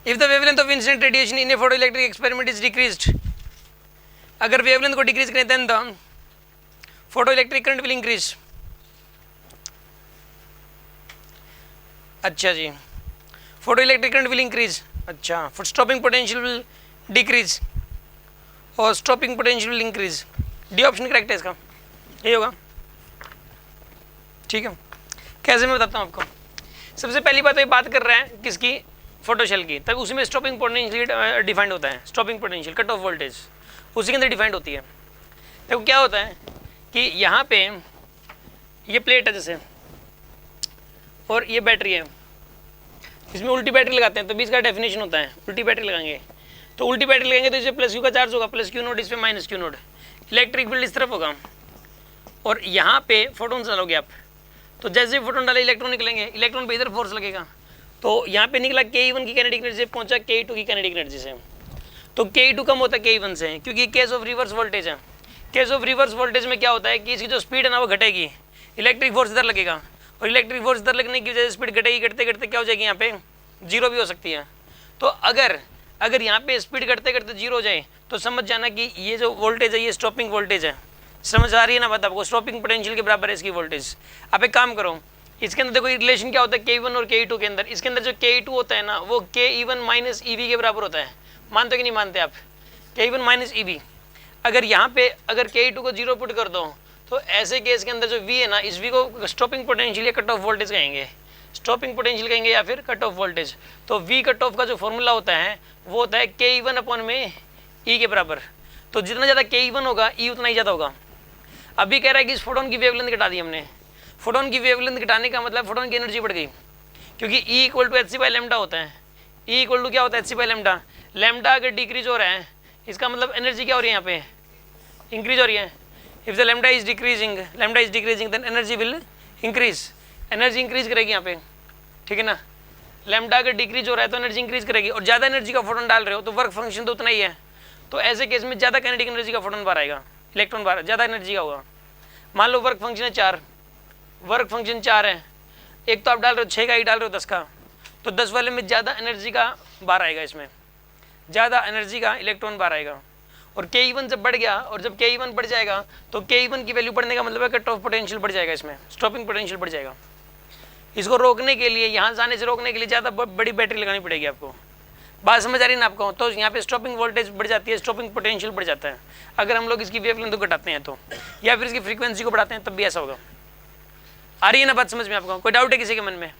If the wavelength of incident radiation in a photoelectric experiment is decreased, अगर wavelength को decrease करें then the photoelectric current will increase. अच्छा जी, photoelectric current will increase. अच्छा, for stopping potential will decrease और stopping potential will increase. D option correct है इसका, यही होगा। ठीक है, कैसे मैं बताता हूँ आपको। सबसे पहली बात, ये बात कर रहे हैं किसकी, फोटो सेल की, तब उसमें स्टॉपिंग पोटेंशियल डिफाइंड होता है। Stopping potential cut off voltage उसी के अंदर डिफाइंड होती है। देखो क्या होता है कि यहाँ पे ये प्लेट है जैसे, और ये बैटरी है, इसमें उल्टी बैटरी लगाते हैं तो भी इसका डेफिनेशन होता है उल्टी बैटरी लगाएंगे। तो उल्टी बैटरी लगाएंगे तो इसे प्लस क्यू का चार्ज होगा, प्लस क्यू नोड, इस पर minus Q node, electric field इस तरफ होगा। और यहाँ पे फोटोन डालोगे आप, तो जैसे ही फोटोन डाले इलेक्ट्रॉन निकलेंगे, इलेक्ट्रॉन पे इधर फोर्स लगेगा, तो यहाँ पे निकला Ke1 की काइनेटिक एनर्जी से पहुंचा Ke2 की काइनेटिक एनर्जी से। तो Ke2 कम होता है Ke1 से, क्योंकि केस ऑफ रिवर्स वोल्टेज है। केस ऑफ रिवर्स वोल्टेज में क्या होता है कि इसकी जो स्पीड है ना वो घटेगी, इलेक्ट्रिक फोर्स इधर लगेगा, और इलेक्ट्रिक फोर्स इधर लगने की वजह से स्पीड घटेगी, घटते घटते क्या हो जाएगी, यहाँ पे जीरो भी हो सकती है। तो अगर यहाँ पे स्पीड घटते घटते जीरो हो जाए तो समझ जाना कि ये जो वोल्टेज है ये स्टॉपिंग वोल्टेज है। समझ आ रही है ना बात आपको, स्टॉपिंग पोटेंशियल के बराबर है इसकी वोल्टेज। आप एक काम करो, इसके अंदर देखो रिलेशन क्या होता है Ke1 और Ke2 के अंदर। इसके अंदर जो Ke2 होता है ना वो Ke1 माइनस EV के बराबर होता है। मानते कि नहीं मानते आप, Ke1 माइनस EV। अगर यहाँ पे अगर Ke2 को जीरो पुट कर दो तो ऐसे केस के अंदर जो V है ना, इस V को स्टॉपिंग पोटेंशियल या कट ऑफ वोल्टेज कहेंगे, स्टॉपिंग पोटेंशियल कहेंगे या फिर कट ऑफ वोल्टेज। तो V कट ऑफ का जो फॉर्मूला होता है वो होता है Ke1 अपॉन में E के बराबर। तो जितना ज़्यादा Ke1 होगा E उतना ही ज़्यादा होगा। अभी कह रहा है कि इस फोटोन की वेवलेंथ घटा दी हमने। फोटोन की वेवलेंथ घटाने का मतलब फोटोन की एनर्जी बढ़ गई, क्योंकि E equal to h c by lambda होता है। E इक्वल टू क्या होता है, h c by lambda. Lambda अगर डिक्रीज हो रहा है इसका मतलब एनर्जी क्या हो रही है, यहाँ पे इंक्रीज हो रही है। If the lambda is decreasing then energy will increase. Energy increase करेगी यहाँ पे, ठीक है ना। लेमडा अगर डिक्रीज हो रहा है तो एनर्जी इंक्रीज करेगी, और ज़्यादा एनर्जी का फोटोन डाल रहे हो तो वर्क फंक्शन तो उतना ही है। तो ऐसे केस में ज़्यादा काइनेटिक एनर्जी का फोटोन बाहर आएगा, इलेक्ट्रॉन बाहर ज़्यादा एनर्जी का होगा। मान लो वर्क फंक्शन है 4, वर्क फंक्शन 4 है, एक तो आप डाल रहे हो 6 का, एक डाल रहे हो 10 का, तो 10 वाले में ज़्यादा एनर्जी का बाहर आएगा, इसमें ज़्यादा एनर्जी का इलेक्ट्रॉन बाहर आएगा। और Ke1 जब बढ़ गया, और जब Ke1 बढ़ जाएगा तो Ke1 की वैल्यू बढ़ने का मतलब है कट ऑफ पोटेंशियल बढ़ जाएगा, इसमें स्टॉपिंग पोटेंशियल बढ़ जाएगा। इसको रोकने के लिए, यहाँ से आने से रोकने के लिए ज़्यादा बड़ी बैटरी लगानी पड़ेगी आपको। बात समझ आ रही है ना आपको। तो यहाँ पे स्टॉपिंग वोल्टेज बढ़ जाती है, स्टॉपिंग पोटेंशियल बढ़ जाता है अगर हम लोग इसकी वेवलेंथ को घटाते हैं तो, या फिर इसकी फ्रीक्वेंसी को बढ़ाते हैं तब भी ऐसा होगा। आ रही है ना बात समझ में आपको, कोई डाउट है किसी के मन में?